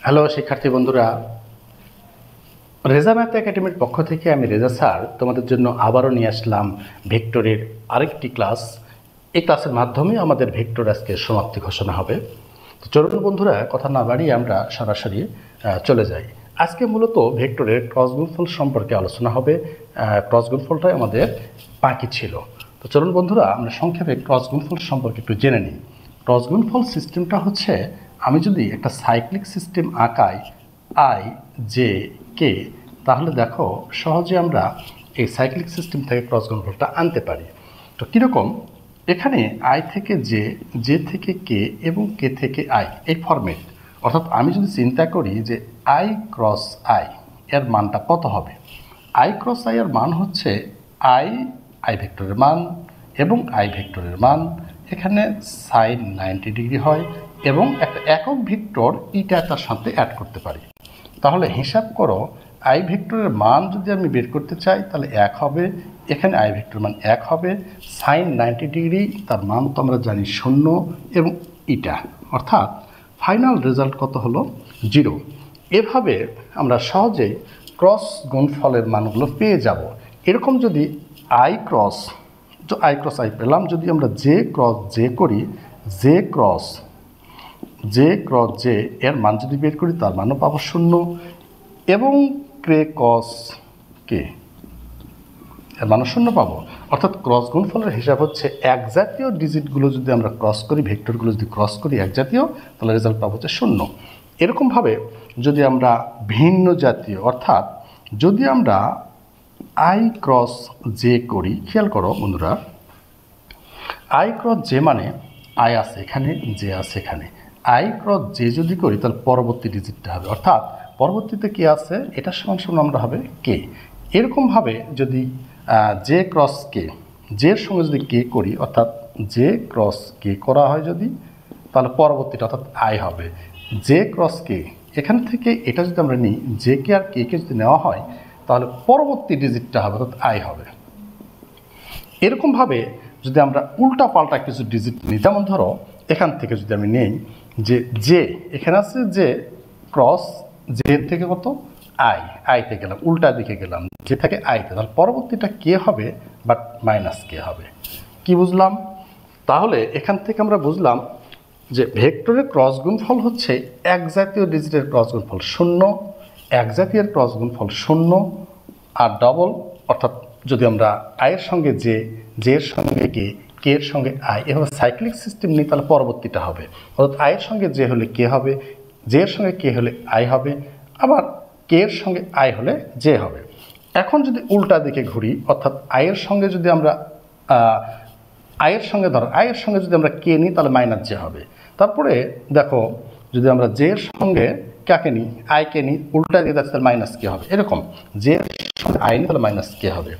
Hello শিক্ষার্থী বন্ধুরা, Reza math একাডেমির পক্ষ থেকে আমি রেজা স্যার তোমাদের জন্য আবারও নিয়ে আসলাম ভেক্টরের আরেকটি ক্লাস। এই ক্লাসের মাধ্যমে আমাদের ভেক্টর আজকে সমাপ্তি ঘোষণা হবে। তো চলুন বন্ধুরা, কথা না বাড়িয়ে আমরা সরাসরি চলে যাই। আজকে মূলত ভেক্টরের ক্রস গুণফল সম্পর্কে আলোচনা হবে। ক্রস গুণফলটাই আমাদের বাকি ছিল। তো চলুন বন্ধুরা, আমরা সংক্ষেপে ক্রস গুণফল সম্পর্কে একটু জেনে নিই। ক্রস গুণফল সিস্টেমটা হচ্ছে, আমি যদি একটা সাইক্লিক সিস্টেম আঁকাই আই জে কে, তাহলে দেখো সহজে আমরা এই সাইক্লিক সিস্টেম থেকে ক্রস গুণফলটা আনতে পারি। তো কীরকম, এখানে আই থেকে জে থেকে কে এবং কে থেকে আই, এই ফরম্যাট। অর্থাৎ আমি যদি চিন্তা করি যে আই ক্রস আই এর মানটা কত হবে, আই ক্রস আই এর মান হচ্ছে আই ভেক্টরের মান এবং আই ভেক্টরের মান। এখানে সাইন 90 ডিগ্রি হয় এবং একটা একক ভেক্টর ইটা তার সাথে অ্যাড করতে পারি। তাহলে হিসাব করো, আই ভেক্টরের মান যদি আমি বের করতে চাই তাহলে 1 হবে, এখানে আই ভেক্টর মান 1 হবে, সাইন 90 ডিগ্রি তার মান তো আমরা জানি 0 এবং ইটা, অর্থাৎ ফাইনাল রেজাল্ট কত হলো 0। এভাবে আমরা সহজেই ক্রস গুণফলের মানগুলো পেয়ে যাব। এরকম যদি আই ক্রস আই পেলাম, যদি আমরা জে ক্রস জে করি, জে ক্রস জে এর মান যদি বের করি তার মানও পাবো 0 এবং কে কস কে এর মানও 0 পাবো। অর্থাৎ ক্রস গুণফলের হিসাব হচ্ছে এক জাতীয় ডিজিটগুলো যদি আমরা ক্রস করি, ভেক্টরগুলো যদি ক্রস করি এক জাতীয়, তাহলে রেজাল্ট পাবো হচ্ছে 0। এরকমভাবে যদি আমরা ভিন্ন জাতীয়, অর্থাৎ যদি আমরা আই ক্রস জে করি, খেয়াল করো বন্ধুরা, আই ক্রস জে মানে আই আছে এখানে, জে আছে এখানে, আই ক্রস জে যদি করি তাহলে পরবর্তী ডিজিটটা হবে, অর্থাৎ পরবর্তীতে কে আছে এটার সমান সমান আমরা হবে কে। এরকমভাবে যদি জে ক্রস কে, জের সঙ্গে যদি কে করি, অর্থাৎ জে ক্রস কে করা হয় যদি, তাহলে পরবর্তীটা অর্থাৎ আই হবে জে ক্রস কে। এখান থেকে এটা যদি আমরা নিই, জে কে আর কে কে যদি নেওয়া হয় তাহলে পরবর্তী ডিজিটটা হবে অর্থাৎ আই হবে। এরকমভাবে যদি আমরা উল্টা পাল্টা কিছু ডিজিট নিই, যেমন ধরো এখান থেকে যদি আমি নেই যে জে, এখানে আছে যে ক্রস জে থেকে কত আইতে গেলাম, উল্টা দিকে গেলাম, জে থেকে আইতে, তাহলে পরবর্তীটা কে হবে বাট মাইনাস কে হবে। কি বুঝলাম? তাহলে এখান থেকে আমরা বুঝলাম যে ভেক্টরের ক্রস গুণফল হচ্ছে এক জাতীয় ডিজিটের ক্রস গুণফল 0, এক জাতীয়ের ক্রস গুণফল 0 আর ডবল, অর্থাৎ যদি আমরা আয়ের সঙ্গে জে এর সঙ্গে কে এর সঙ্গে আই, এভাবে সাইক্লিক সিস্টেম নিই তাহলে পরবর্তীটা হবে, অর্থাৎ আয়ের সঙ্গে জে হলে কে হবে, জে এর সঙ্গে কে হলে আই হবে, আবার কে এর সঙ্গে আই হলে জে হবে। এখন যদি উল্টা দিকে ঘুরি, অর্থাৎ আয়ের সঙ্গে যদি আমরা আয়ের সঙ্গে যদি আমরা কে নিই তাহলে মাইনাস জে হবে। তারপরে দেখো, যদি আমরা জে এর সঙ্গে কাকে নিই, আইকে নিই, উল্টা দিয়ে তাহলে মাইনাস কে হবে। এরকম জে এর সঙ্গে আই নিই তাহলে মাইনাস কে হবে।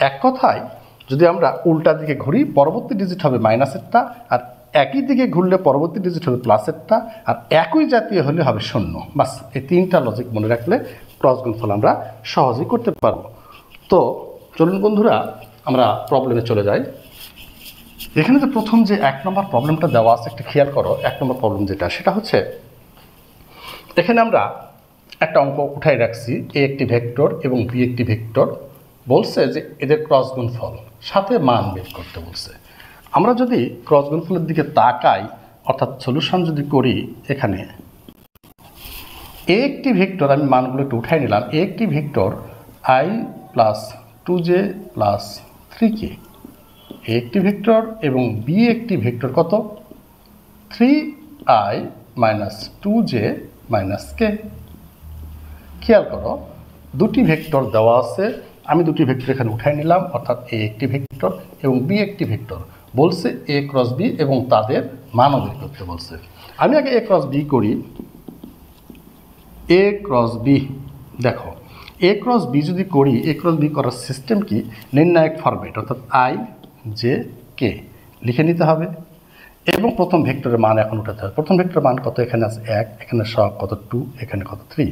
এক কথায় যদি আমরা উল্টা দিকে ঘুরি পরবর্তী ডিজিট হবে মাইনাসেরটা, আর একই দিকে ঘুরলে পরবর্তী ডিজিট হবে প্লাসেরটা, আর একই জাতীয় হলে হবে 0। বাস, এই তিনটা লজিক মনে রাখলে ক্রস গুণফল আমরা সহজেই করতে পারবো। তো চলুন বন্ধুরা, আমরা প্রবলেমে চলে যাই। এখানে যে প্রথম যে 1 নম্বর প্রবলেমটা দেওয়া আছে, একটা খেয়াল করো। 1 নম্বর প্রবলেম যেটা, সেটা হচ্ছে এখানে আমরা একটা অঙ্ক উঠাই রাখছি, এ একটি ভেক্টর এবং বি একটি ভেক্টর, বলছে যে এদের ক্রস গুণফল সাথে মান বের করতে বলছে। আমরা যদি ক্রস গুণফলের দিকে তাকাই, অর্থাৎ সলিউশন যদি করি, এখানে এ একটি ভেক্টর, আমি মানগুলো একটু উঠাই নিলাম, এ একটি vector I plus 2j plus 3k, এ একটি ভেক্টর এবং বি একটি ভেক্টর কত 3i minus 2j minus k। খেয়াল করো, দুটি ভেক্টর দেওয়া আছে, আমি দুটি ভেক্টর এখানে উঠাই নিলাম, অর্থাৎ এ একটি ভেক্টর এবং বি একটি ভেক্টর, বলছে এ ক্রস বি এবং তাদের মানও বের করতে বলছে। আমি আগে এ ক্রস বি করি, এ ক্রস বি। দেখো, এ ক্রস বি যদি করি, এ ক্রস বি করার সিস্টেম কি, নির্ণায়ক ফরম্যাট, অর্থাৎ আই জে কে লিখে নিতে হবে এবং প্রথম ভেক্টরের মান এখন উঠাতে হবে। প্রথম ভেক্টরের মান কত, এখানে আছে 1, এখানে সহগ কত 2, এখানে কত 3,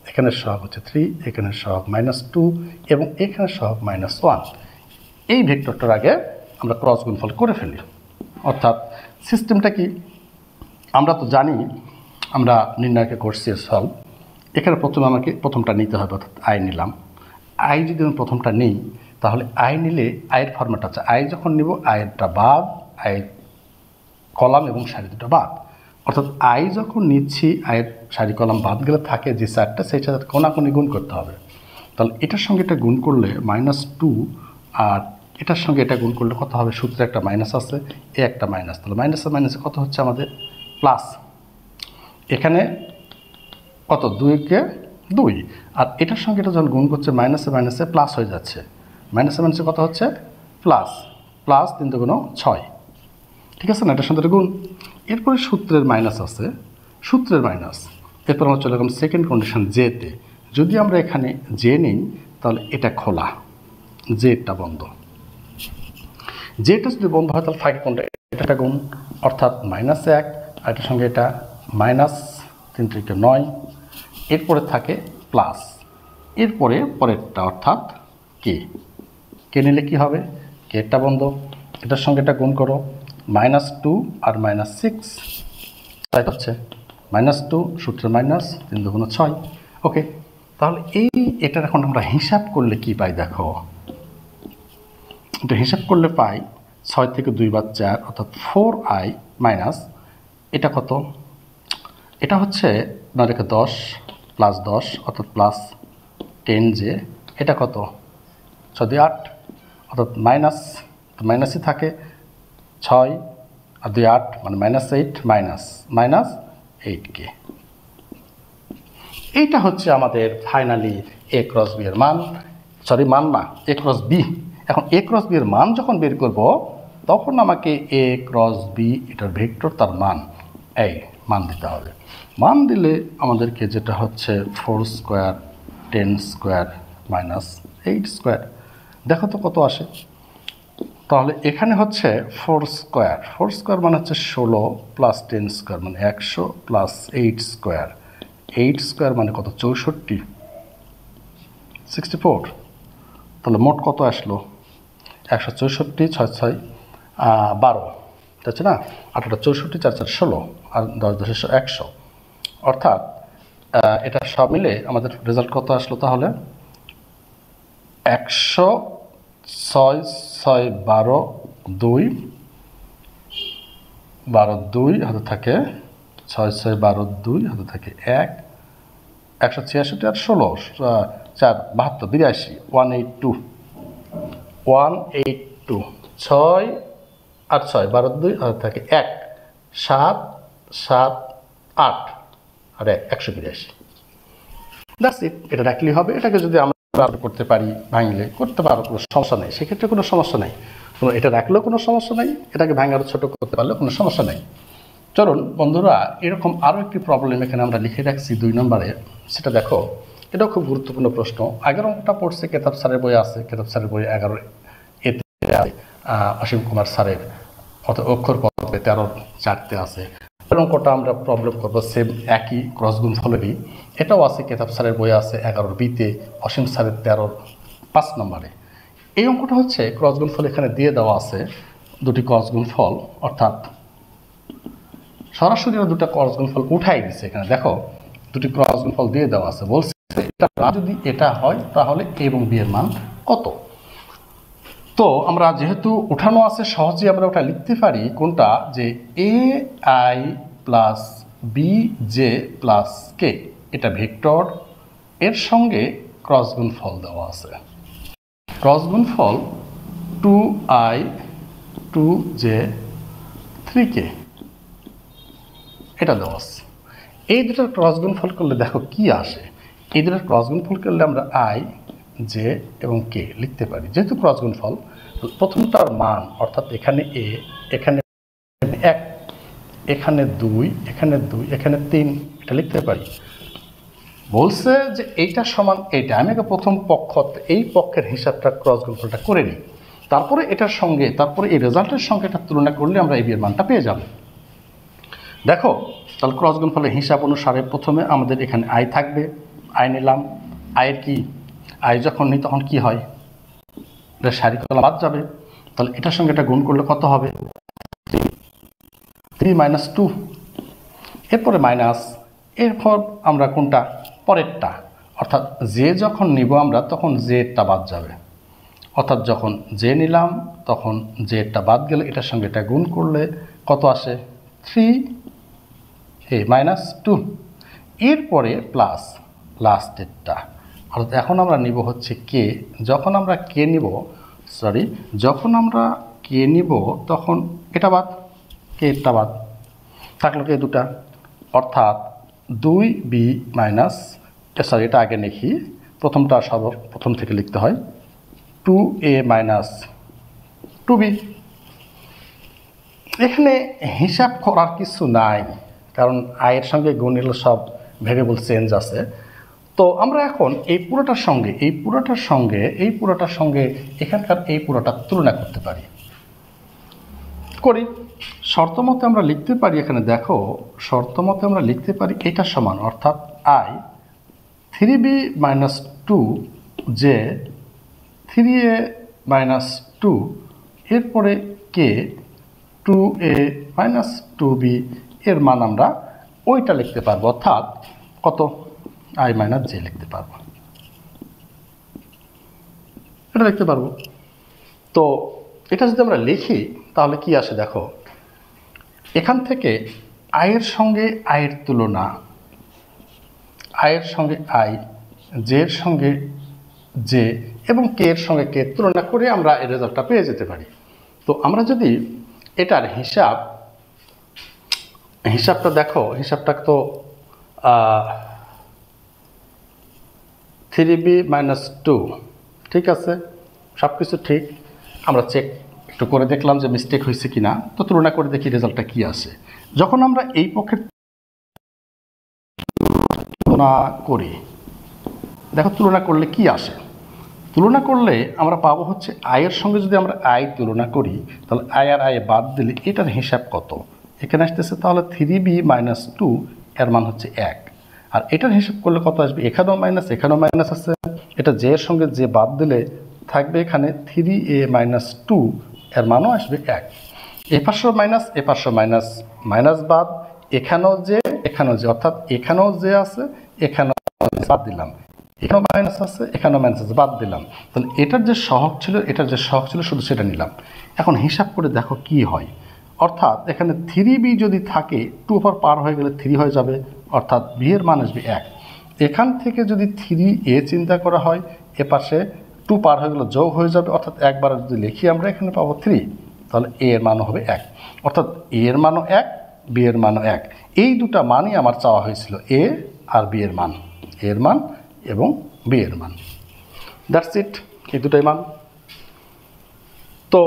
এখানে সহগ হচ্ছে 3, এখানে সহগ -2 এবং এখানে সহগ -1। এই ভেক্টরটার আগে আমরা ক্রস গুণফল করে ফেলি। অর্থাৎ সিস্টেমটা কি, আমরা তো জানি, আমরা নির্ণয়কে করছি সলভ। এখানে প্রথমে আমাকে প্রথমটা নিতে হবে, অর্থাৎ আই নিলাম। আই যদি আমি প্রথমটা নিই তাহলে আই নিলে আয়ের ফরম্যাট আছে, আই যখন নিব আয়েরটা বাদ, আয়ের কলাম এবং সারি দুটো বাদ। অর্থাৎ আই যখন নিচ্ছি আয়ের সারি কলাম বাদ গেলে থাকে যে চারটা, সেই সাথে কোনাকুনি গুণ করতে হবে। তাহলে এটার সঙ্গে এটা গুণ করলে -2, আর এটার সঙ্গে এটা গুণ করলে কত হবে? সূত্রে একটা মাইনাস আছে, এ একটা মাইনাস, তাহলে মাইনাসে মাইনাসে কত হচ্ছে আমাদের? প্লাস। এখানে কত? 2 কে 2, আর এটার সঙ্গে এটা যখন গুণ করছে মাইনাসে মাইনাসে প্লাস হয়ে যাচ্ছে, মাইনাসে মাইনাসে কত হচ্ছে? প্লাস। প্লাস 3 × 6, ঠিক আছে না? এটার সঙ্গে গুণ। এরপরে সূত্রের মাইনাস আছে, সূত্রের মাইনাস। এরপর আমরা চলে গেলাম সেকেন্ড কন্ডিশন জেতে। যদি আমরা এখানে জে নিই তাহলে এটা খোলা, জেটা বন্ধ। জেটা যদি বন্ধ হয় তাহলে থাকে কোনটা? এটা গুণ, অর্থাৎ -1, আর এটার সঙ্গে এটা -3 × 9, এরপরে থাকে প্লাস। এরপরে পরেরটা অর্থাৎ কে নিলে কি হবে? কেটা বন্ধ, এটার সঙ্গে এটা গুণ করো, -2 আর -6, তাই হচ্ছে -2, সূত্রে মাইনাস, 3 × 6। ওকে, তাহলে এটার এখন আমরা হিসাব করলে কি পাই দেখো। এটা হিসাব করলে পাই 6 থেকে 2 বাদ 4, অর্থাৎ 4i মাইনাস এটা কত? এটা হচ্ছে 9 × 10 + 10, অর্থাৎ +10j। এটা কত? 6 × 2 = 8, অর্থাৎ মাইনাসই থাকে, 6 আর 2 8 মানে -8 -8k। এইটা হচ্ছে আমাদের ফাইনালি a × b এর মান, মান না, a × b। এখন a × b এর মান যখন বের করব তখন আমাকে a × b এটার ভেক্টর, তার মান, এই মান দিতে হবে। মান দিলে আমাদেরকে যেটা হচ্ছে 4² 10² -8², দেখো তো কত আসে। তাহলে এখানে হচ্ছে 4² মানে হচ্ছে 16 + 10² মানে 100 + 8² 8² মানে কত? 64, 64। তাহলে মোট কত আসলো? 164, 6 6 12, ঠিক আছে না? 8 8 64, 4 4 16, আর 10 10 100, অর্থাৎ এটা সব মিলে আমাদের রেজাল্ট কত আসলো? তাহলে 106 6 12 2 12 2 হাতে থাকে 6 6 12 2 হাতে থাকে 1, 166 আর 16 4 72 82 182 182 6 আর 6 12 2 হাতে থাকে 1 7 7 8 আর 1 182। That's it. এটা রাখলেই হবে। এটাকে যদি আমরা করতে পারি, ভাঙলে করতে পারো, কোনো সমস্যা নেই, সেক্ষেত্রে কোনো সমস্যা নেই। এটা রাখলেও কোনো সমস্যা নেই, এটাকে ভাঙে আরও ছোটো করতে পারলেও কোনো সমস্যা নেই। চলুন বন্ধুরা, এরকম আরও একটি প্রবলেম এখানে আমরা লিখে রাখছি 2 নম্বরে, সেটা দেখো। এটাও খুব গুরুত্বপূর্ণ প্রশ্ন। আগের অঙ্কটা পড়ছে কেতাব স্যারের বই আছে, কেতাব স্যারের বই 11 এতে অসীম কুমার স্যারের অক্ষর পথে 13 4তে আছে। অঙ্কটা আমরা প্রবলেম করবো সেম একই ক্রস গুণফলেরই, এটাও আছে কেতাব স্যারের বই আছে 11 বিতে, অসীম স্যারের 13 5 নম্বরে। এই অঙ্কটা হচ্ছে ক্রস গুণফল এখানে দিয়ে দেওয়া আছে, দুটি ক্রস গুণফল, অর্থাৎ সরাসরি দুটো ক্রস গুণফল উঠাই দিচ্ছে। এখানে দেখো দুটি ক্রস গুণফল দিয়ে দেওয়া আছে, বলছে এটা যদি এটা হয় তাহলে এ এবং বি এর মান কত। তো আমরা যেহেতু উঠানো আছে, সহজেই আমরা ওটা লিখতে পারি কোনটা, যে ai plus bj plus k এটা ভেক্টর, এর সঙ্গে ক্রস গুণফল দেওয়া আছে। ক্রস গুণফল 2i 2j 3k এটা দেওয়া আছে। এই দুটোর ক্রস গুণফল করলে দেখো কি আসে। এই দুটোর ক্রস গুণফল করলে আমরা i j এবং k লিখতে পারি। যেহেতু ক্রস গুণফল, প্রথমটার মান অর্থাৎ এখানে a, এখানে 1, এখানে 2, এখানে 2, এখানে 3 এটা লিখতে পারি। বলছে যে এইটা সমান এইটা, আমি আগে প্রথম পক্ষ এই পক্ষের হিসাবটা ক্রস গুণফলটা করে নিই, তারপরে এটার সঙ্গে, তারপরে এই রেজাল্টের সঙ্গে এটা তুলনা করলে আমরা এই বিয়ের মানটা পেয়ে যাব। দেখো তাহলে ক্রস গুণফলের হিসাব অনুসারে প্রথমে আমাদের এখানে আই থাকবে, আই নিলাম। আয়ের কি, আই যখন নিই তখন কি হয়, এটা সারি কলা বাদ যাবে, তাহলে এটার সঙ্গে এটা গুণ করলে কত হবে? 3 - 2, এরপরে মাইনাস, এরপর আমরা কোনটা পরেরটা, অর্থাৎ জে যখন নিব আমরা তখন জেটা বাদ যাবে, অর্থাৎ যখন জে নিলাম তখন জেটা বাদ গেলে এটার সঙ্গে এটা গুণ করলে কত আসে 3a - 2, এরপরে প্লাস লাস্টেরটা, অর্থাৎ এখন আমরা নিব হচ্ছে কে। যখন আমরা কে নিব তখন এটা বাদ, কে এটা বাদ থাকলো কে দুটা, অর্থাৎ 2b মাইনাস এটা আগে লিখি, প্রথমটা সর্বপ্রথম থেকে লিখতে হয় 2a - 2b। এখানে হিসাব করার কিছু নাই, কারণ আয়ের সঙ্গে গুণের সব ভেরিয়েবল চেঞ্জ আছে। তো আমরা এখন এই পুরোটার সঙ্গে এখানকার এই পুরোটা তুলনা করতে পারি। করি শর্ত মতে আমরা লিখতে পারি, এখানে দেখো শর্ত মতে আমরা লিখতে পারি এটা সমান, অর্থাৎ i 3b - 2 যে 3a - 2 এরপরে কে 2a - 2b এর মান আমরা ওইটা লিখতে পারবো, অর্থাৎ কত i - j লিখতে পারবো, এটা লিখতে পারবো। তো এটা যদি আমরা লিখি তাহলে কি আসে দেখো, এখান থেকে আয়ের সঙ্গে আয়ের তুলনা, আয়ের সঙ্গে আই, জের সঙ্গে জে এবং কে এর সঙ্গে কে তুলনা করে আমরা এই রেজাল্টটা পেয়ে যেতে পারি। তো আমরা যদি এটার হিসাবটা দেখো, হিসাবটা তো 3b - 2, ঠিক আছে, সব কিছু ঠিক। আমরা চেক একটু করে দেখলাম যে মিস্টেক হয়েছে কিনা, তো তুলনা করে দেখি রেজাল্টটা কি আসে। যখন আমরা এই পক্ষের তুলনা করি, দেখো তুলনা করলে কি আসে, তুলনা করলে আমরা পাবো হচ্ছে আয়ের সঙ্গে যদি আমরা আয় তুলনা করি তাহলে আয় আর আয় বাদ দিলে এটার হিসাব কত এখানে আসতেছে, তাহলে 3b - 2 এর মান হচ্ছে 1, আর এটার হিসাব করলে কত আসবে, এখানেও মাইনাস আছে, এটা জে এর সঙ্গে যে বাদ দিলে থাকবে এখানে 3a - 2 এর মানও আসবে 1, এপাশে মাইনাস বাদ, এখানেও যে অর্থাৎ এখানেও যে আছে এখানেও বাদ দিলাম, এখানেও মাইনাস আছে এখানেও মাইনাস আছে বাদ দিলাম, তাহলে এটার যে সহগ ছিল শুধু সেটা নিলাম। এখন হিসাব করে দেখো কি হয়, অর্থাৎ এখানে 3b যদি থাকে 2 ওভার পার হয়ে গেলে 3 হয়ে যাবে, অর্থাৎ b এর মান আসবে 1। এখান থেকে যদি 3a চিন্তা করা হয় এপাশে 2 পার হয়ে গেলে যোগ হয়ে যাবে, অর্থাৎ একবার যদি লিখি আমরা এখানে পাবো 3, তাহলে a এর মানও হবে 1, অর্থাৎ a এর মানও 1 b এর মানও 1। এই দুটা মানই আমার চাওয়া হয়েছিল, a আর b এর মান, a এর মান এবং b এর মান, দ্যাটস ইট, এই দুটাই মান। তো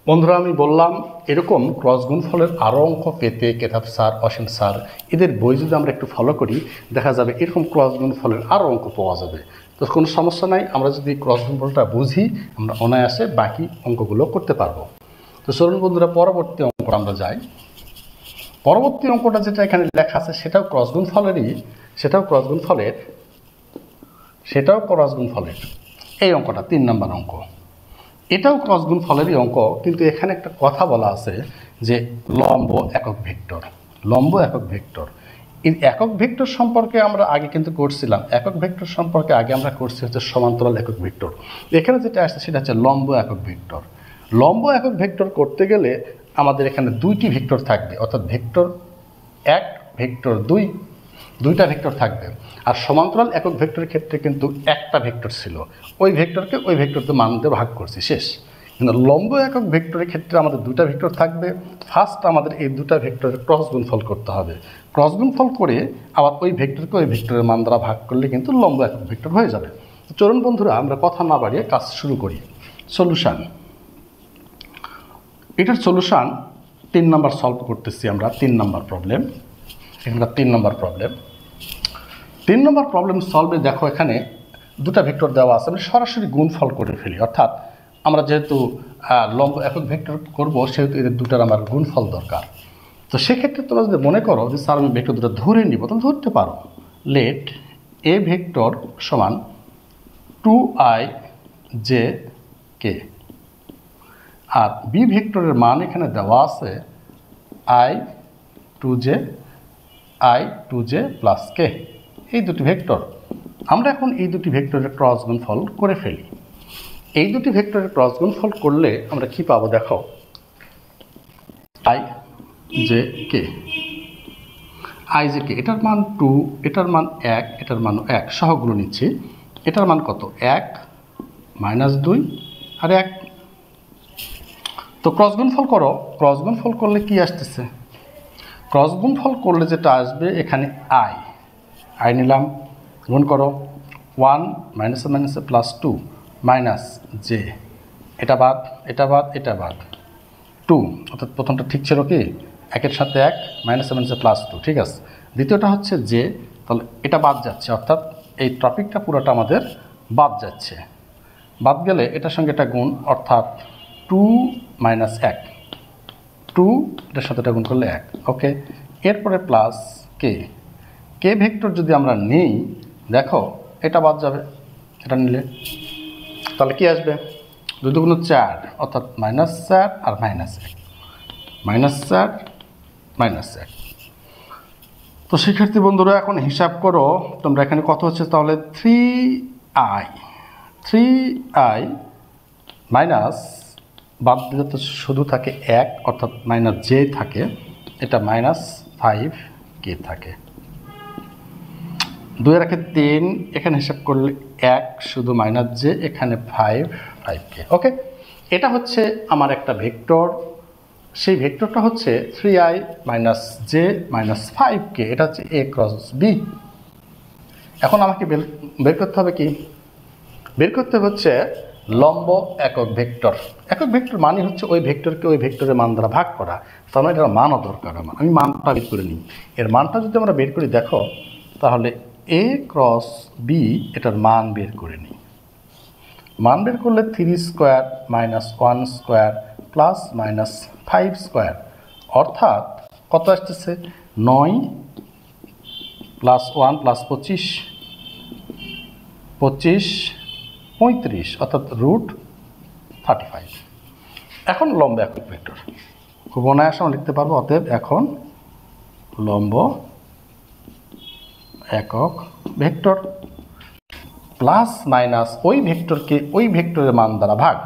বন্ধুরা আমি বললাম এরকম ক্রস গুণফলের আরও অঙ্ক পেতে কেতাব স্যার, অসীম স্যার এদের বই যদি আমরা একটু ফলো করি দেখা যাবে এরকম ক্রস গুণফলের আরও অঙ্ক পাওয়া যাবে। তো কোনো সমস্যা নাই, আমরা যদি ক্রস গুণফলটা বুঝি আমরা অনায়াসে বাকি অঙ্কগুলো করতে পারবো। তো চলুন বন্ধুরা পরবর্তী অঙ্ক আমরা যাই। পরবর্তী অঙ্কটা যেটা এখানে লেখা আছে সেটাও ক্রস গুণফলের এই অঙ্কটা 3 নম্বর অঙ্ক, এটাও ক্রস গুণফলেরই অঙ্ক, কিন্তু এখানে একটা কথা বলা আছে যে লম্ব একক ভেক্টর। এই একক ভেক্টর সম্পর্কে আমরা আগে কিন্তু করছিলাম, একক ভেক্টর সম্পর্কে আগে আমরা করছি হচ্ছে সমান্তরাল একক ভেক্টর। এখানে যেটা আসছে সেটা হচ্ছে লম্ব একক ভেক্টর। লম্ব একক ভেক্টর করতে গেলে আমাদের এখানে 2টি ভেক্টর থাকবে, অর্থাৎ ভেক্টর 1 ভেক্টর 2, 2টা ভেক্টর থাকবে। আর সমান্তরাল একক ভেক্টরের ক্ষেত্রে কিন্তু একটা ভেক্টর ছিল, ওই ভেক্টরকে ওই ভেক্টরতে মান দিয়ে ভাগ করছি শেষ। কিন্তু লম্ব একক ভেক্টরের ক্ষেত্রে আমাদের 2টা ভেক্টর থাকবে, ফার্স্ট আমাদের এই 2টা ভেক্টরের ক্রস গুণফল করতে হবে, ক্রস গুণফল করে আবার ওই ভেক্টরকে ওই ভেক্টরের মান দ্বারা ভাগ করলে কিন্তু লম্ব একক ভেক্টর হয়ে যাবে। চলুন বন্ধুরা আমরা কথা না বাড়িয়ে কাজ শুরু করি। সলিউশন, এটার সলিউশন 3 নাম্বার সলভ করতেছি আমরা, 3 নাম্বার প্রবলেম, এখানকার 3 নাম্বার প্রবলেম সলভে দেখো এখানে 2টা ভেক্টর দেওয়া আছে, আমি সরাসরি গুণফল করে ফেলি, অর্থাৎ আমরা যেহেতু লম্ব একক ভেক্টর করব সেহেতু এদের 2টার আমার গুণফল দরকার। তো সেক্ষেত্রে তোমরা যদি মনে করো যে স্যার আমি ভেক্টর 2টা ধরে নিব, তাহলে ধরতে পারো। লেট এ ভেক্টর সমান 2i j k, আর বি ভেক্টরের মান এখানে দেওয়া আছে i 2j প্লাস k, এই দুটি ভেক্টর। আমরা এখন এই দুটি ভেক্টরের ক্রস গুণফল করে ফেলি। এই দুটি ভেক্টরের ক্রস গুণফল করলে আমরা কি পাবো দেখো, I J K, I J K, এটার মান 2, এটার মান 1, এটার মান 1, সহগুলো নিচ্ছি। এটার মান কত, 1 -2 আর 1। তো ক্রস গুণফল করো, ক্রস গুণফল করলে কি আসতেছে, ক্রস গুণফল করলে যেটা আসবে এখানে আই, আই নিলাম, গুণ করো 1 মাইনাসে মাইনাসে +2 মাইনাস জে, এটা বাদ, এটা বাদ, এটা বাদ, 2, অর্থাৎ প্রথমটা ঠিক ছিল কি, 1-এর সাথে 1, মাইনাসে মাইনাসে +2, ঠিক আছে। দ্বিতীয়টা হচ্ছে জে, তাহলে এটা বাদ যাচ্ছে, অর্থাৎ এই টপিকটা পুরোটা আমাদের বাদ যাচ্ছে। বাদ গেলে এটার সঙ্গে এটা গুণ, অর্থাৎ 2 - 1, 2 এটার সাথে এটা গুণ করলে 1, ওকে। এরপরে প্লাস কে, কে ভেক্টর যদি আমরা নিই দেখো এটা বাদ যাবে, এটা নিলে তাহলে কি আসবে, 2 × 2 = 4, অর্থাৎ -4 আর -1, -4 -1। তো শিক্ষার্থী বন্ধুরা এখন হিসাব করো তোমরা, এখানে কত হচ্ছে তাহলে 3i মাইনাস, বাদ দিলে তো শুধু থাকে 1, অর্থাৎ -j থাকে, এটা -5k থাকে। 2 এর 3, এখানে হিসাব করলে 1, শুধু -j, এখানে 5k, ওকে। এটা হচ্ছে আমার একটা ভেক্টর, সেই ভেক্টরটা হচ্ছে 3i - j - 5k, এটা হচ্ছে a × b। এখন আমাকে বের করতে হবে কি, বের করতে হচ্ছে লম্ব একক ভেক্টর। একক ভেক্টর মানে হচ্ছে ওই ভেক্টরকে ওই ভেক্টরের মান দ্বারা ভাগ করা, তার মানে এটার মানও দরকার আমার, আমি মানটা বের করে নিই। এর মানটা যদি আমরা বের করি দেখো, তাহলে a × b এটার মান বের করে নিই। মান বের করলে 3² - 1² + -5², অর্থাৎ কত আসতেছে, 9 + 1 + 25, 25 35, অর্থাৎ √35। এখন লম্ব একক ভেক্টর খুব অনায়াসে আমরা লিখতে পারবো, অতএব এখন লম্ব একক ভেক্টর প্লাস মাইনাস ওই ভেক্টরকে ওই ভেক্টরের মান দ্বারা ভাগ।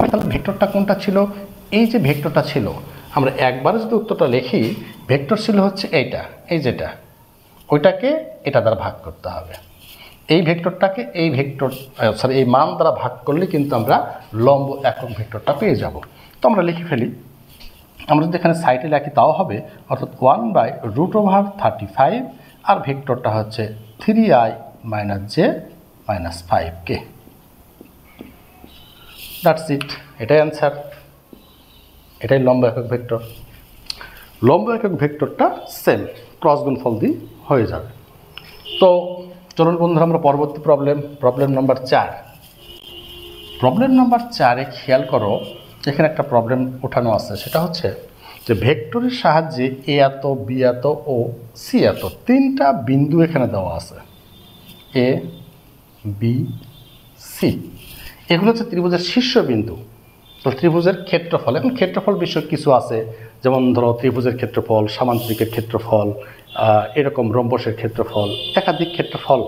তাহলে ভেক্টরটা কোনটা ছিল, এই যে ভেক্টরটা ছিল, আমরা একবারে যদি উত্তরটা লিখি, ভেক্টর ছিল হচ্ছে এইটা, এই যেটা, ওইটাকে এটা দ্বারা ভাগ করতে হবে। এই ভেক্টরটাকে এই ভেক্টর এই মান দ্বারা ভাগ করলে কিন্তু আমরা লম্ব একক ভেক্টরটা পেয়ে যাব। তো আমরা লিখে ফেলি, আমরা যদি এখানে সাইডে লিখি তাও হবে, অর্থাৎ 1/√35, আর ভেক্টরটা হচ্ছে 3i - j - 5k। That's it, এটাই অ্যান্সার, এটাই লম্ব একক ভেক্টর। লম্ব একক ভেক্টরটা সেম ক্রস গুণফল দিয়ে হয়ে যাবে। তো চলুন বন্ধুরা আমরা পরবর্তী প্রবলেম নম্বর 4। প্রবলেম নম্বর 4-এ খেয়াল করো, এখানে একটা প্রবলেম ওঠানো আছে, সেটা হচ্ছে যে ভেক্টরের সাহায্যে এ এত, বি এত ও সি এত 3টা বিন্দু এখানে দেওয়া আছে, এ বি সি, এগুলো হচ্ছে ত্রিভুজের শীর্ষবিন্দু। তো ত্রিভুজের ক্ষেত্রফল, এখন ক্ষেত্রফল বিষয়ক কিছু আছে, যেমন ধরো ত্রিভুজের ক্ষেত্রফল, সামান্তরিকের ক্ষেত্রফল, এরকম রম্বসের ক্ষেত্রফল, একাধিক ক্ষেত্রফল,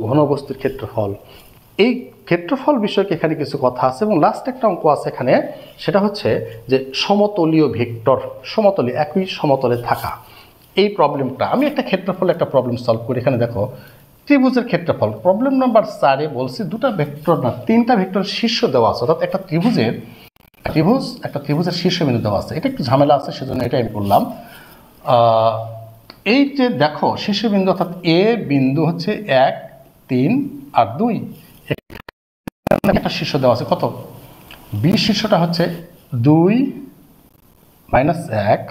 ঘনবস্তুর ক্ষেত্রফল, এই ক্ষেত্রফল বিষয়ক এখানে কিছু কথা আছে। এবং লাস্ট একটা অঙ্ক আছে এখানে, সেটা হচ্ছে যে সমতলীয় ভেক্টর, সমতলে একই সমতলে থাকা, এই প্রবলেমটা আমি একটা ক্ষেত্রফল একটা প্রবলেম সলভ করি। এখানে দেখো ত্রিভুজের ক্ষেত্রফল, প্রবলেম নাম্বার 4-এ বলছি 2টা ভেক্টর না 3টা ভেক্টর শীর্ষ দেওয়া আছে, অর্থাৎ একটা ত্রিভুজের শীর্ষবিন্দু দেওয়া আছে। এটা একটু ঝামেলা আছে, সেজন্য এটা আমি করলাম। এই যে দেখো শীর্ষবিন্দু, অর্থাৎ এ বিন্দু হচ্ছে 1, 3 আর 2, একটা শীর্ষ দেওয়া আছে কত, বি শীর্ষটা হচ্ছে 2 - 1,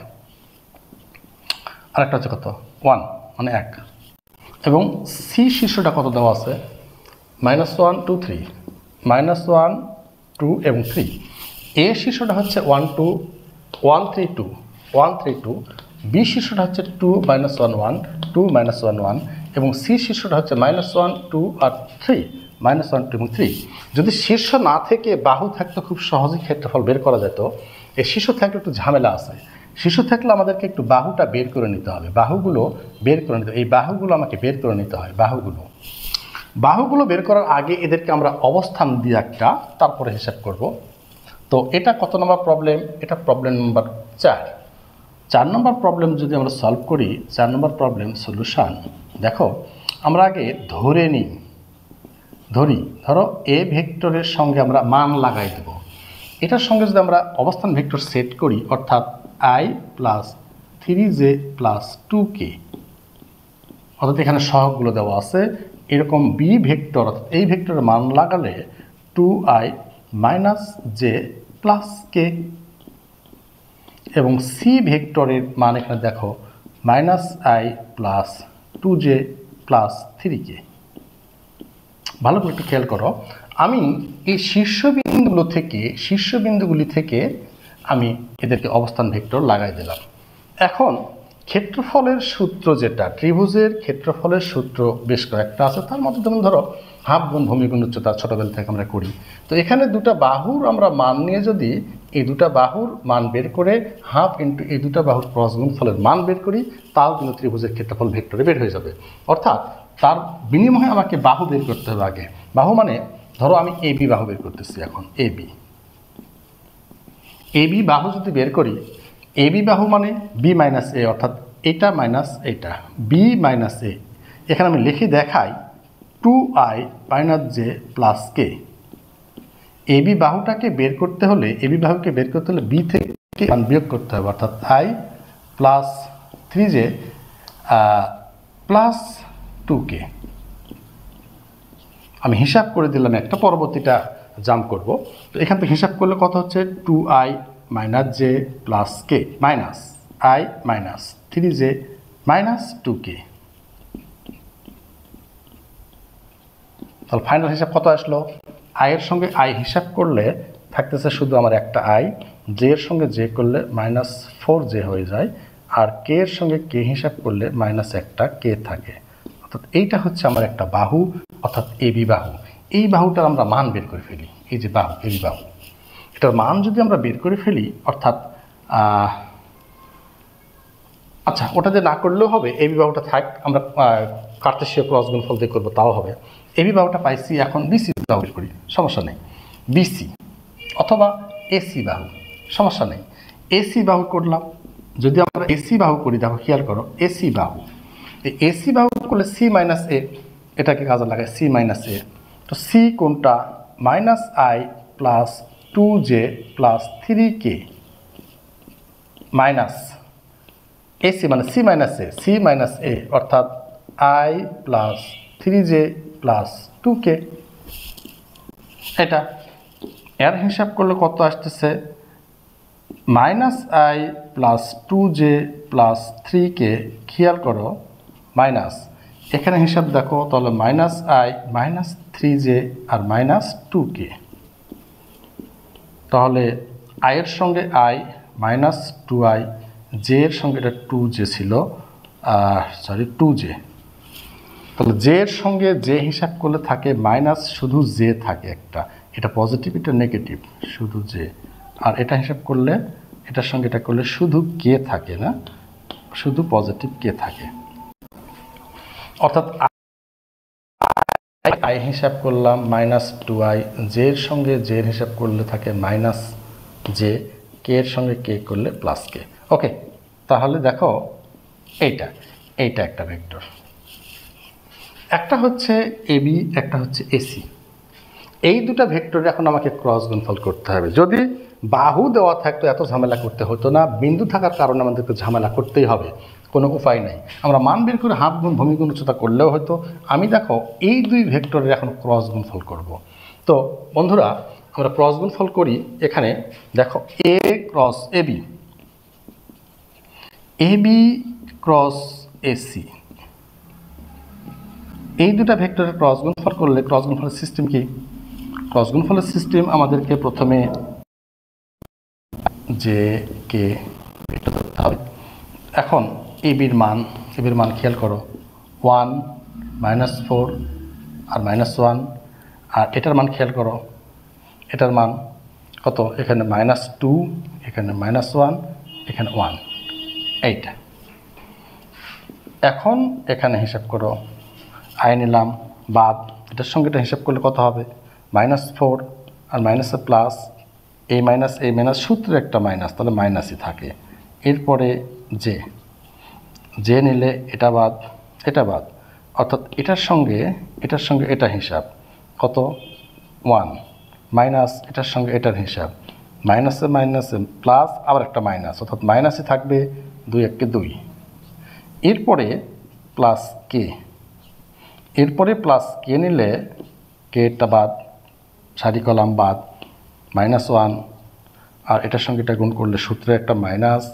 আর একটা হচ্ছে কত 1 মানে 1, এবং সি শীর্ষটা কত দেওয়া আছে -1 2 3, -1 2 এবং 3। এ শীর্ষটা হচ্ছে 1 2 1 3 2 1 3 2, বি শীর্ষটা হচ্ছে 2 - 1 1 2 - 1 1, এবং সি শীর্ষটা হচ্ছে -1 2 আর 3 -1 2 এবং 3। যদি শীর্ষ না থেকে বাহু থাকতো খুব সহজেই ক্ষেত্রফল বের করা যেত, এই শীর্ষ থাকলে একটু ঝামেলা আছে। শিশু থাকলে আমাদেরকে একটু বাহুটা বের করে নিতে হবে, বাহুগুলো বের করে নিতে হবে। এই বাহুগুলো আমাকে বের করে নিতে হয়, বাহুগুলো বের করার আগে এদেরকে আমরা অবস্থান দিয়ে একটা তারপরে হিসাব করব। তো এটা কত নম্বর প্রবলেম? এটা প্রবলেম নাম্বার 4 নম্বর প্রবলেম যদি আমরা সলভ করি, 4 নম্বর প্রবলেম সলিউশন। দেখো আমরা আগে ধরো এ ভেক্টরের সঙ্গে আমরা মান লাগাই দেব। এটার সঙ্গে যদি আমরা অবস্থান ভেক্টর সেট করি, অর্থাৎ i plus 3j plus 2k, অর্থাৎ এখানে সহগগুলো দেওয়া আছে। এরকম বি ভেক্টর অর্থাৎ এই ভেক্টরের মান লাগালে 2i মাইনাস জে প্লাস কে, এবং সি ভেক্টরের মান এখানে দেখো minus I plus 2j plus 3k। ভালো করে একটু খেয়াল করো, আমি এই শীর্ষবিন্দুগুলি থেকে আমি এদেরকে অবস্থান ভেক্টর লাগাই দিলাম। এখন ক্ষেত্রফলের সূত্র, যেটা ত্রিভুজের ক্ষেত্রফলের সূত্র বেশ কয়েকটা আছে, তার মধ্যে যেমন ধরো হাফ গুণ ভূমি গুণ উচ্চতা, ছোটবেলা থেকে আমরা করি। তো এখানে দুটা বাহুর আমরা মান নিয়ে যদি এই দুটা বাহুর মান বের করে হাফ ইন্টু এই দুটা বাহুর ক্রস গুণফলের মান বের করি, তাও কিন্তু ত্রিভুজের ক্ষেত্রফল ভেক্টরে বের হয়ে যাবে। অর্থাৎ তার বিনিময়ে আমাকে বাহু বের করতে হবে আগে। বাহু মানে ধরো আমি এবি বাহু বের করতেছি। এখন এবি বাহু যদি বের করি, এবি বাহু মানে বি মাইনাস এ, অর্থাৎ এটা মাইনাস এটা, বি মাইনাস এ। এখানে আমি লিখে দেখাই 2i মাইনাস জে প্লাস কে। এবি বাহুকে বের করতে হলে বি থেকে বিয়োগ করতে হবে, অর্থাৎ i plus 3j plus 2k। আমি হিসাব করে দিলাম একটা, পরবর্তীটা জাম্প করব। তো এখান থেকে হিসাব করলে কত হচ্ছে? 2i minus J plus K minus i minus 3j minus 2k। তাহলে ফাইনাল হিসাব কত আসলো? i এর সঙ্গে i হিসাব করলে থাকতেছে শুধু আমার একটা i, j এর সঙ্গে j করলে মাইনাস 4j হয়ে যায়, আর k এর সঙ্গে k হিসাব করলে মাইনাস একটা k থাকে। অর্থাৎ এইটা হচ্ছে আমার একটা বাহু, অর্থাৎ এবি বাহু। এই বাহুটার আমরা মান বের করে ফেলি। এই যে বাহু, এবি বাহু, এটার মান যদি আমরা বের করে ফেলি, অর্থাৎ আচ্ছা ওটা যে না করলেও হবে, এবি বাহুটা থাক, আমরা কার্তেশীয় ক্রস গুণফল দিয়ে করবো তাও হবে। এবি বাহুটা পাইছি, এখন বিসি বাহু বের করি, সমস্যা নেই। বিসি অথবা এসি বাহু, সমস্যা নেই। এসি বাহু করলাম, যদি আমরা এসি বাহু করি, দেখো খেয়াল করো, এসি বাহু, এই এসি বাহু করলে সি মাইনাস এ, এটাকে কাজে লাগায় সি মাইনাস এ। তো সি কোনটা? Minus I plus 2j plus 3k minus AC মানে সি মাইনাস এ, অর্থাৎ i plus 3j plus 2k। এটা এর হিসাব করলে কত আসতেছে? Minus I plus 2j plus 3k। খেয়াল করো, মাইনাস এখানে হিসাব দেখো, তাহলে মাইনাস আই মাইনাস 3j আর মাইনাস 2k। তাহলে i এর সঙ্গে i মাইনাস 2i, j এর সঙ্গে এটা 2j ছিল, 2j। তাহলে j এর সঙ্গে j হিসাব করলে থাকে মাইনাস, শুধু j থাকে একটা, এটা পজিটিভ এটা নেগেটিভ, শুধু j। আর এটা হিসাব করলে এটার সঙ্গে এটা করলে শুধু k থাকে না, শুধু পজিটিভ k থাকে। অর্থাৎ i হিসাব করলাম মাইনাস 2i, j এর সঙ্গে j এর হিসাব করলে থাকে মাইনাস j, k এর সঙ্গে k করলে প্লাস k। ওকে, তাহলে দেখো এইটা একটা ভেক্টর, একটা হচ্ছে এবি, একটা হচ্ছে এসি। এই দুটা ভেক্টর এখন আমাকে ক্রস গুণফল করতে হবে। যদি বাহু দেওয়া থাকতো এত ঝামেলা করতে হতো না, বিন্দু থাকার কারণে আমাদেরকে ঝামেলা করতেই হবে, কোনো উপায় নাই। আমরা মান বের করে হাফ গুণ ভূমি গুণ উচ্চতা করলেও হয়তো। আমি দেখো এই দুই ভেক্টরের এখন ক্রস গুণফল করব। তো বন্ধুরা আমরা ক্রস গুণফল করি। এখানে দেখো A cross AB, AB cross AC, এই দুটা ভেক্টরের ক্রস গুণফল করলে ক্রস গুণফলের সিস্টেম কি? ক্রস গুণফলের সিস্টেম আমাদেরকে প্রথমে যে কে এটা ধরতে হবে। এখন এবির মান খেয়াল করো, 1 মাইনাস 4 আর মাইনাস 1, আর এটার মান খেয়াল করো, এটার মান কত? এখানে মাইনাস 2, এখানে মাইনাস 1, এখানে 1। এইটা। এখন এখানে হিসাব করো, আই নিলাম বাদ, এটার সঙ্গে এটা হিসাব করলে কত হবে, -4 আর মাইনাসে প্লাস, এই মাইনাস সূত্রে একটা মাইনাস, তাহলে মাইনাসই থাকে। এরপরে জে নিলে এটা বাদ, অর্থাৎ এটার সঙ্গে এটা হিসাব কত 1 মাইনাস, এটার সঙ্গে এটার হিসাব মাইনাসে প্লাস, আবার একটা মাইনাস, অর্থাৎ মাইনাসই থাকবে, 2 1 2। এরপরে প্লাস কে, নিলে কেটা বাদ, সারি কলাম বাদ, -1, আর এটার সঙ্গে এটা গুণ করলে সূত্রে একটা মাইনাস,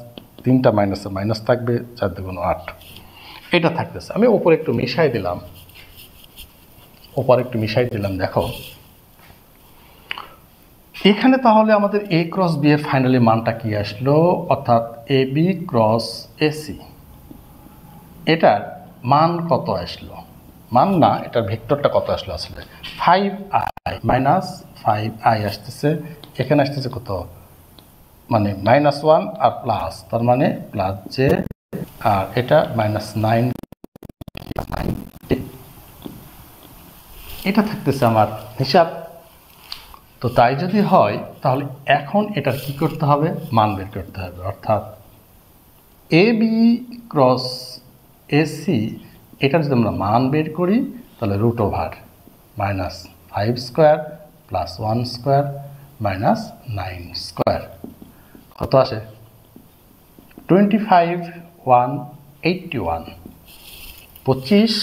3টা মাইনাসে মাইনাস থাকবে, 4 2 8 এটা থাকতেছে। আমি ওপরে একটু মিশাই দিলাম, দেখো এখানে তাহলে আমাদের এ ক্রস বি এর ফাইনালি মানটা কি আসলো, অর্থাৎ এ বি ক্রস এসি, এটার মান কত আসলো, মান না, এটার ভেক্টরটা কত আসলো আসলে 5i -5i আসতেছে, এখানে আসতেছে কত, মানে -1 আর প্লাস, তার মানে প্লাস জে, আর এটা -9, এটা থাকতেছে আমার হিসাব। তো তাই যদি হয় তাহলে এখন এটার কি করতে হবে, মান বের করতে হবে, অর্থাৎ এ বি ক্রস এসি, এটার যদি আমরা মান বের করি তাহলে √-5² + 1² -9² কত আসে, 25,181, 25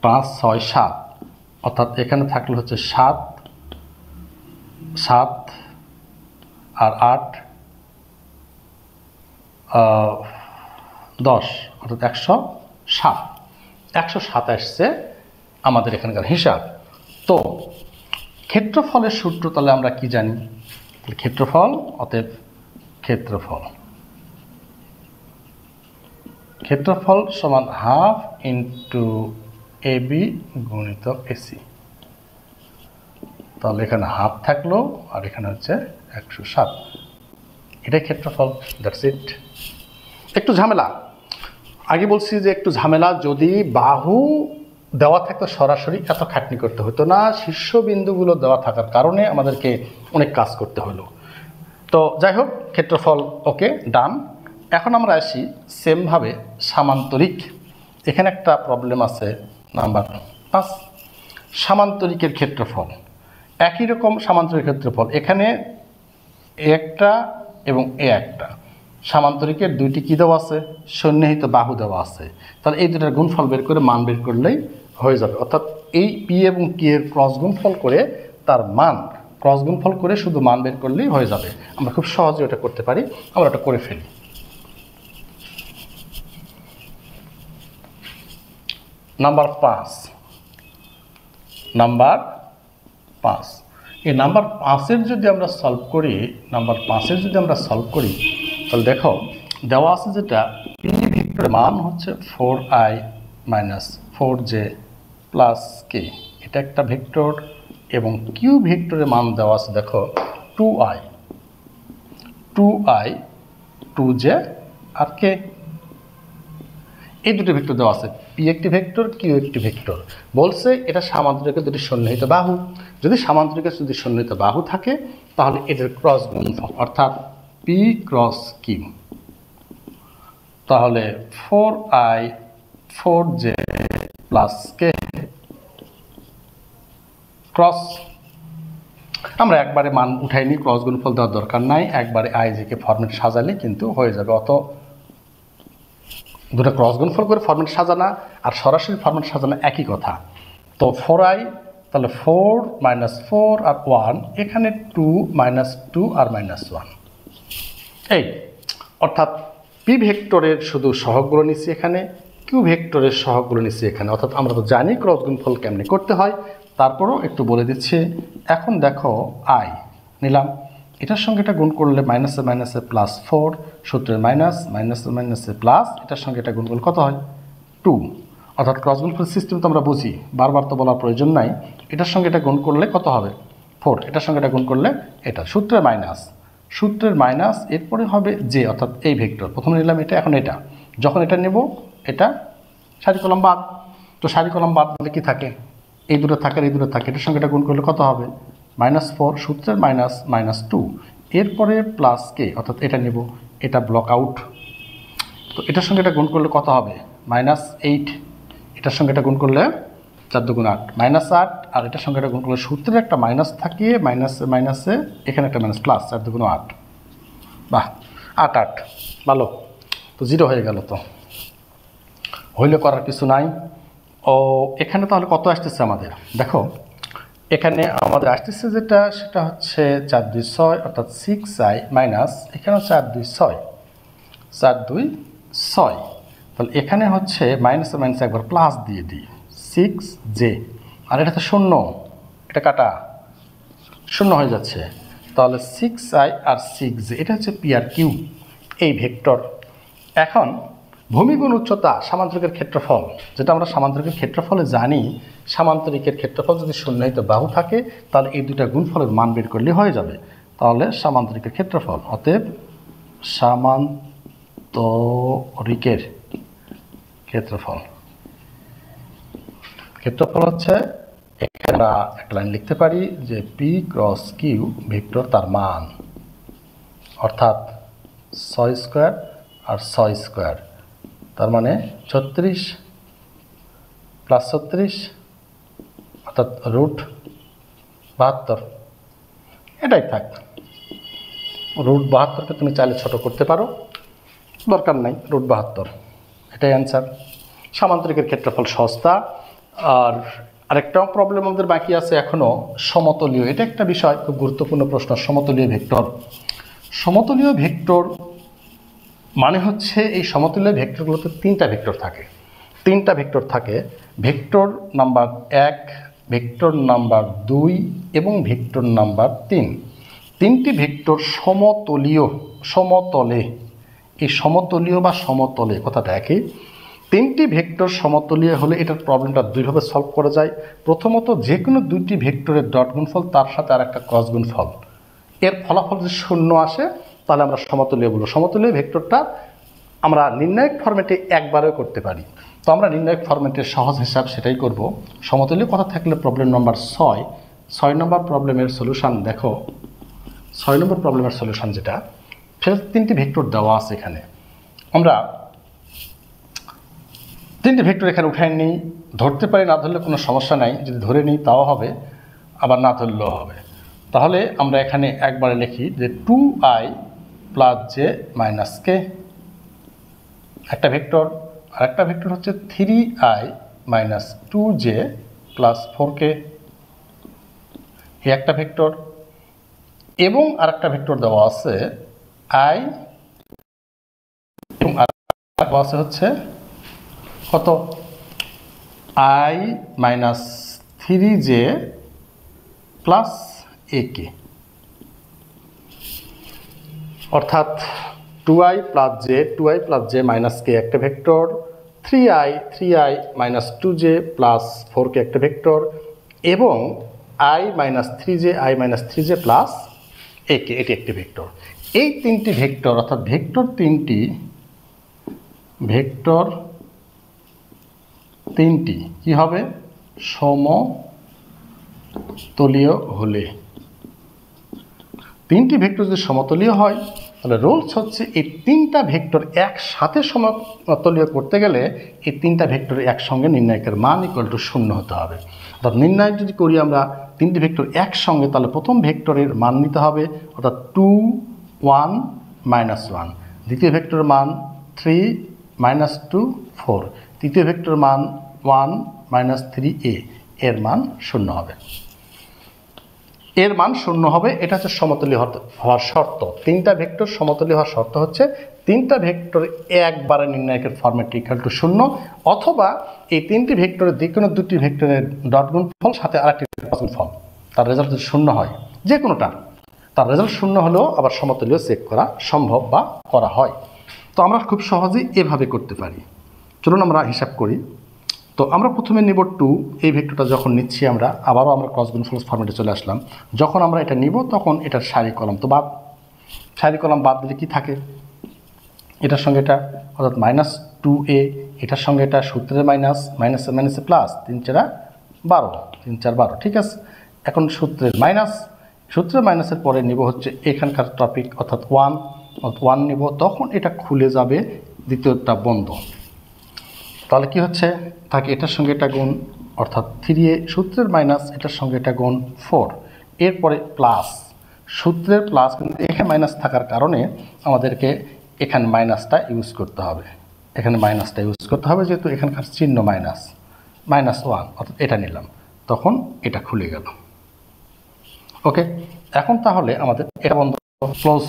5 6 7, অর্থাৎ এখানে থাকলে হচ্ছে 7 আর 8 10, অর্থাৎ 107 আসছে আমাদের এখানকার হিসাব। তো ক্ষেত্রফলের সূত্র তাহলে আমরা কি জানি, ক্ষেত্রফল, অতএব ক্ষেত্রফল সমান ½ × AB × AC, তাহলে এখানে ½ থাকলো আর এখানে হচ্ছে 107, এটাই ক্ষেত্রফল, দ্যাটস ইট। একটু ঝামেলা, আগে বলছি যে একটু ঝামেলা, যদি বাহু দেওয়া থাকতো সরাসরি এত খাটনি করতে হতো না, শীর্ষবিন্দুগুলো দেওয়া থাকার কারণে আমাদেরকে অনেক কাজ করতে হলো। তো যাই হোক, ক্ষেত্রফল ওকে, ডান। এখন আমরা আসি সেমভাবে সামান্তরিক, এখানে একটা প্রবলেম আছে, নাম্বার 5, সামান্তরিকের ক্ষেত্রফল। একই রকম সামান্তরিক ক্ষেত্রফল, এখানে এ একটা এবং এ একটা, সামান্তরিকের দুইটি কী দেওয়া আছে, সন্নিহিত বাহু দেওয়া আছে, তাহলে এই দুটার গুণফল বের করে মান বের করলেই হয়ে যাবে, অর্থাৎ এই পি এবং কি এর ক্রস গুণফল করে তার মান, ক্রস গুণফল করে শুধু মান বের করলেই হয়ে যাবে। আমরা খুব সহজে ওটা করতে পারি, আমরা ওটা করে ফেলি। নাম্বার 5, এই নাম্বার 5-এর যদি আমরা সলভ করি, তাহলে দেখো দেওয়া আছে যেটা পি ভেক্টরের মান হচ্ছে 4i - 4j + k, এটা একটা ভেক্টর, এবং কিউ ভেক্টরের মান দেওয়া আছে দেখো 2i 2j আর k, এই দুটো ভেক্টর দেওয়া আছে, পি একটি ভেক্টর, কিউ একটি ভেক্টর। বলছে এটা সামান্তরিকের দুটি সন্নিহিত বাহু, যদি সামান্তরিকের যদি সন্নিহিত বাহু থাকে তাহলে এদের ক্রস গুণফল, অর্থাৎ পি ক্রস কিউ, তাহলে 4i 4j + k ক্রস, আমরা একবারে মান উঠাইনি, ক্রস গুণফল দেওয়ার দরকার নাই, একবারে আইজেকে ফরম্যাট সাজালে কিন্তু হয়ে যাবে। অত দুটো ক্রস গুণফল করে ফরম্যাট সাজানা আর সরাসরি ফরম্যাট সাজানো একই কথা। তো 4i, তাহলে 4 - 4 আর 1, এখানে 2 - 2 আর -1, এই অর্থাৎ পি ভেক্টরের শুধু সহগগুলো নিচ্ছি এখানে, কিউ ভেক্টরের সহগগুলো নিচ্ছি এখানে, অর্থাৎ আমরা তো জানি ক্রস গুণফল কেমনি করতে হয়, তারপরও একটু বলে দিচ্ছি। এখন দেখো আই নিলাম, এটার সঙ্গে এটা গুণ করলে মাইনাসে +4, সূত্রের মাইনাসে প্লাস, এটার সঙ্গে এটা গুণ করলে কত হয় 2, অর্থাৎ ক্রস গুণফল সিস্টেম তো আমরা বুঝি, বারবার তো বলার প্রয়োজন নাই। এটার সঙ্গে এটা গুণ করলে কত হবে 4, এটার সঙ্গে এটা গুণ করলে এটা, সূত্রের মাইনাস, সূত্রের মাইনাস এরপরে হবে যে, অর্থাৎ এই ভেক্টর প্রথমে নিলাম এটা, এখন এটা, যখন এটা নেব এটা সারি কলম বাদ। তো সারি কলম বাদ দিলে কি থাকে, এই দুটো থাকে আর এই দুটো থাকে, এটার সঙ্গে এটা গুণ করলে কত হবে -4, সূত্রের -2, এরপরে প্লাস কে, অর্থাৎ এটা নেব, এটা ব্লক আউট। তো এটার সঙ্গে এটা গুণ করলে কত হবে -8, এটার সঙ্গে এটা গুণ করলে 4 দুগুণ 8, -8, আর এটার সঙ্গে এটা গুণ করলে সূত্রের একটা মাইনাস থাকিয়ে মাইনাসে এখানে একটা মাইনাস প্লাস, 4 দুগুণ 8, বাহ 8 8 ভালো। তো 0 হয়ে গেল, তো হইলে করার কিছু নাই। ও এখানে তাহলে কত আসতেছে আমাদের, দেখো এখানে আমাদের আসতেছে যেটা, সেটা হচ্ছে 4 2 6, অর্থাৎ 6i মাইনাস এখানে 4 2 6, 4 2 6, তাহলে এখানে হচ্ছে মাইনাসে মাইনাসে একবার প্লাস দিয়ে দিই 6j, আর এটা তো শূন্য, এটা কাটা শূন্য হয়ে যাচ্ছে, তাহলে 6i আর 6j, এটা হচ্ছে পি আর কিউ এই ভেক্টর। এখন ভূমি গুণ উচ্চতা সামান্তরিকের ক্ষেত্রফল, যেটা আমরা সামান্তরিকের ক্ষেত্রফলে জানি, সামান্তরিকের ক্ষেত্রফল যদি শূন্যায়িত বাহু থাকে তাহলে এই দুটা গুণফলের মান বের করলে হয়ে যাবে। তাহলে সামান্তরিকের ক্ষেত্রফল, অতএব সামান্তরিকের ক্ষেত্রফল হচ্ছে, এখানে আমরা একটা লাইন লিখতে পারি যে পি ক্রস কিউ ভেক্টর তার মান, অর্থাৎ 6 স্কোয়ার আর 6 স্কোয়ার, তার মানে 36 প্লাস 36, অর্থাৎ √72, এটাই থাক। √72কে তুমি চাইলে ছোট করতে পারো, দরকার নাই, √72 এটাই অ্যান্সার। সামান্তরিকের ক্ষেত্রফল সস্তা। আর আরেকটা প্রবলেম আমাদের বাকি আছে এখনও, সমতলীয়, এটা একটা বিষয়, খুব গুরুত্বপূর্ণ প্রশ্ন। সমতলীয় ভেক্টর, সমতলীয় ভেক্টর মানে হচ্ছে এই সমতলীয় ভেক্টরগুলোতে তিনটা ভেক্টর থাকে, ভেক্টর নাম্বার 1, ভেক্টর নাম্বার 2 এবং ভেক্টর নাম্বার 3। তিনটি ভেক্টর সমতলে, এই সমতলীয় বা সমতলে কথাটা একই। তিনটি ভেক্টর সমতলীয় হলে এটার প্রবলেমটা দুইভাবে সলভ করা যায়। প্রথমত, যে কোনো দুইটি ভেক্টরের ডট গুণফল তার সাথে আর একটা ক্রস গুণফল, এর ফলাফল যদি শূন্য আসে তাহলে আমরা সমতলীয় বলবো। সমতলীয় ভেক্টরটা আমরা নির্ণায়ক ফরম্যাটে একবারেও করতে পারি। তো আমরা নির্ণায়ক ফরম্যাটের সহজ হিসাব সেটাই করব। সমতলীয় কথা থাকলে প্রবলেম নম্বর 6 নম্বর প্রবলেমের সলিউশন দেখো। 6 নম্বর প্রবলেমের সলিউশন যেটা, সেটা তিনটি ভেক্টর দেওয়া আছে এখানে। আমরা তিনটি ভেক্টর এখানে উঠাই নিই, ধরতে পারি, না ধরলে কোনো সমস্যা নাই, যদি ধরে নিই তাও হবে, আবার না ধরলেও হবে। তাহলে আমরা এখানে একবারে লিখি যে 2i প্লাস জে মাইনাস কে একটা ভেক্টর, আর একটা ভেক্টর হচ্ছে 3i minus 2j plus 4k, এই একটা ভেক্টর। এবং আরেকটা ভেক্টর দেওয়া আছে i, এবং আরেকটা আছে হচ্ছে কত i minus 3j plus ak, অর্থাৎ 2i প্লাস j মাইনাস কে একটা vector, 3i minus 2j plus 4k একটা ভেক্টর, এবং i minus 3j plus ak, এটি একটি ভেক্টর। এই তিনটি ভেক্টর, অর্থাৎ ভেক্টর তিনটি কি হবে, সমতলীয় হলে। তিনটি ভেক্টর যদি সমতলীয় হয় তাহলে রুলস হচ্ছে এই তিনটা ভেক্টর একসাথে সমতলীয় করতে গেলে এই তিনটা ভেক্টর একসঙ্গে নির্ণায়কের মান = 0 হতে হবে। অর্থাৎ নির্ণায়ক যদি করি আমরা তিনটি ভেক্টর একসঙ্গে, তাহলে প্রথম ভেক্টরের মান নিতে হবে, অর্থাৎ 2 1 -1, দ্বিতীয় ভেক্টরের মান 3 -2 4, তৃতীয় ভেক্টরের মান 1 -3a, এর মান 0 হবে। এর মান 0 হবে, এটা হচ্ছে সমতলীয় হওয়ার শর্ত। তিনটা ভেক্টর সমতলীয় হওয়ার শর্ত হচ্ছে তিনটা ভেক্টর একবারে নির্ণায়কের ফরম্যাট = 0, অথবা এই তিনটি ভেক্টরের যে কোনো দুটি ভেক্টরের ডট গুণফল সাথে আরেকটি ক্রস গুণফল, তার রেজাল্ট যদি 0 হয়, যে কোনোটা, তার রেজাল্ট 0 হলেও আবার সমতলীয় চেক করা সম্ভব বা করা হয়। তো আমরা খুব সহজেই এভাবে করতে পারি। চলুন আমরা হিসাব করি। তো আমরা প্রথমে নিব 2, এই ভেক্টরটা যখন নিচ্ছি আমরা আবারও ক্রস গুণফল ফরম্যাটে চলে আসলাম। যখন আমরা এটা নিব তখন এটার সারি কলম তো বাদ, সাইড কলাম বাদ দিলে কি থাকে, এটার সঙ্গে এটা অর্থাৎ -2a, এটার সঙ্গে এটা সূত্রের মাইনাস, মাইনাসে মাইনাসে প্লাস, 3 4 12, 3 4 12, ঠিক আছে। এখন সূত্রের মাইনাসের পরে নিব হচ্ছে এখানকার টপিক অর্থাৎ 1 নিব, তখন এটা খুলে যাবে, দ্বিতীয়টা বন্ধ। তাহলে কি হচ্ছে থাকে, এটার সঙ্গে এটা গুণ অর্থাৎ 3a, সূত্রের মাইনাস, এটার সঙ্গে এটা গুণ 4, এরপরে প্লাস, সূত্রের প্লাস কিন্তু এখানে মাইনাস থাকার কারণে আমাদেরকে এখানে মাইনাসটা ইউজ করতে হবে, যেহেতু এখানকার চিহ্ন -1 অর্থাৎ এটা নিলাম, তখন এটা খুলে গেল। ওকে, এখন তাহলে আমাদের এটা বন্ধ, ক্লোজ।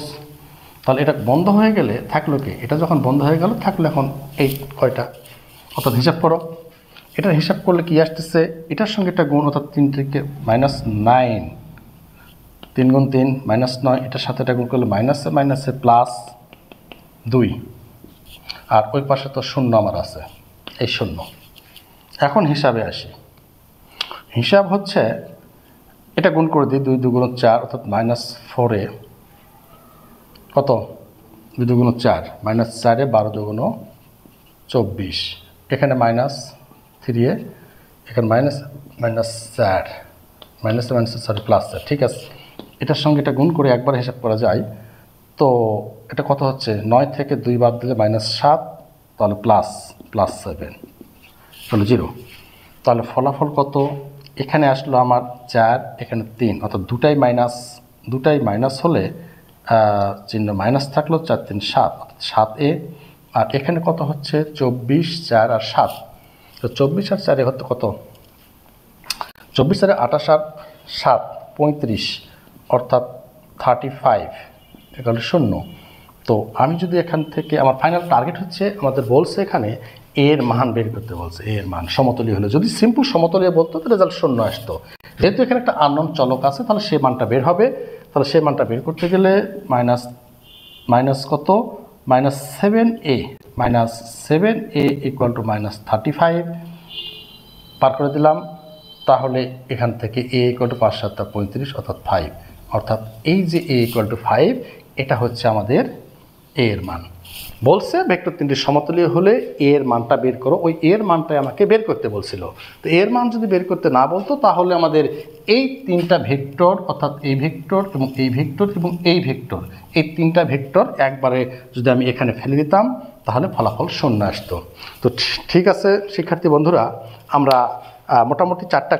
তাহলে এটা বন্ধ হয়ে গেলে থাকলো কি, এটা যখন বন্ধ হয়ে গেল থাকলো এখন এই কয়টা, অর্থাৎ হিসাব করো, এটার হিসাব করলে কি আসতেছে, এটার সঙ্গে এটা গুণ অর্থাৎ 3 থেকে -9, 3 গুণ 3 -9, এটার সাথে এটা গুণ করলে মাইনাসে মাইনাসে প্লাস 2, আর ওই পাশে তো শূন্য আমার আছে, এই শূন্য। এখন হিসাবে আসি, হিসাব হচ্ছে এটা গুণ করে দিই, 2 2 4 অর্থাৎ -4-এ কত, 2 2 4, -4-এ 12 2 24, এখানে -3-এ, এখানে -4, -4 প্লাস 4, ঠিক আছে। এটার সঙ্গে এটা গুণ করে একবার হিসাব করা যায়, তো এটা কত হচ্ছে, 9 থেকে 2 বাদ দিলে -7, তাহলে +7, তাহলে 0। তাহলে ফলাফল কত, এখানে আসলো আমার 4, এখানে 3, অর্থাৎ দুটাই মাইনাস হলে চিহ্ন মাইনাস থাকলো, 4 3 7, অর্থাৎ 7a, আর এখানে কত হচ্ছে 24, 4 আর 7, তো 24 আর 4 হচ্ছে কত, 24 4 28 আর 7 35, অর্থাৎ 35 এখানে 0। তো আমি যদি এখান থেকে আমার ফাইনাল টার্গেট হচ্ছে, আমাদের বলছে এখানে এর মান বের করতে বলছে, এর মান সমতলীয় হলে, যদি সিম্পল সমতলীয় বলতো তো রেজাল্ট 0 আসতো, যেহেতু এখানে একটা আননোন চলক আছে তাহলে সেই মানটা বের হবে। তাহলে সেই মানটা বের করতে গেলে মাইনাস কত, -7a ইকুয়াল টু -35 পার করে দিলাম। তাহলে এখান থেকে a ইকুয়াল টু 5 7 35 অর্থাৎ 5, অর্থাৎ এই যে a ইকুয়াল টু 5, এটা হচ্ছে আমাদের a এর মান। বলছে ভেক্টর 3টি সমতলীয় হলে a এর মানটা বের করো, ওই a এর মানটাই আমাকে বের করতে বলছিল। তো এর মান যদি বের করতে না বলতো তাহলে আমাদের এই 3টা ভেক্টর অর্থাৎ এই ভেক্টর এবং এই ভেক্টর এবং এই ভেক্টর, এই 3টা ভেক্টর একবারে যদি আমি এখানে ফেলে দিতাম তাহলে ফলাফল 0 আসতো। তো ঠিক আছে শিক্ষার্থী বন্ধুরা, আমরা মোটামুটি 4টা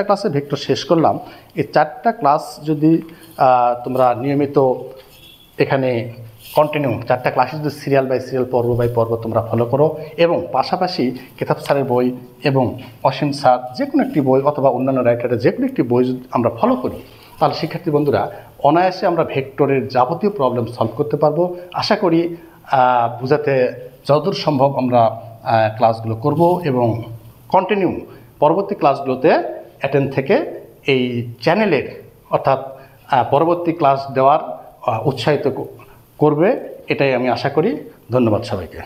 ক্লাসে ভেক্টর শেষ করলাম। এই 4টা ক্লাস যদি তোমরা নিয়মিত এখানে কন্টিনিউ 4টা ক্লাসে যদি সিরিয়াল বাই সিরিয়াল, পর্ব বাই পর্ব তোমরা ফলো করো, এবং পাশাপাশি কেতাব স্যারের বই এবং অসীম স্যার যে কোনো একটি বই অথবা অন্যান্য রাইটারের যে কোনো একটি বই যদি আমরা ফলো করি, তাহলে শিক্ষার্থী বন্ধুরা অনায়াসে আমরা ভেক্টরের যাবতীয় প্রবলেম সলভ করতে পারবো। আশা করি বুঝাতে যতদূর সম্ভব আমরা ক্লাসগুলো করব, এবং কন্টিনিউ পরবর্তী ক্লাসগুলোতে অ্যাটেন্ড থেকে এই চ্যানেলের অর্থাৎ পরবর্তী ক্লাস দেওয়ার উৎসাহিত করবে, এটাই আমি আশা করি। ধন্যবাদ সবাইকে।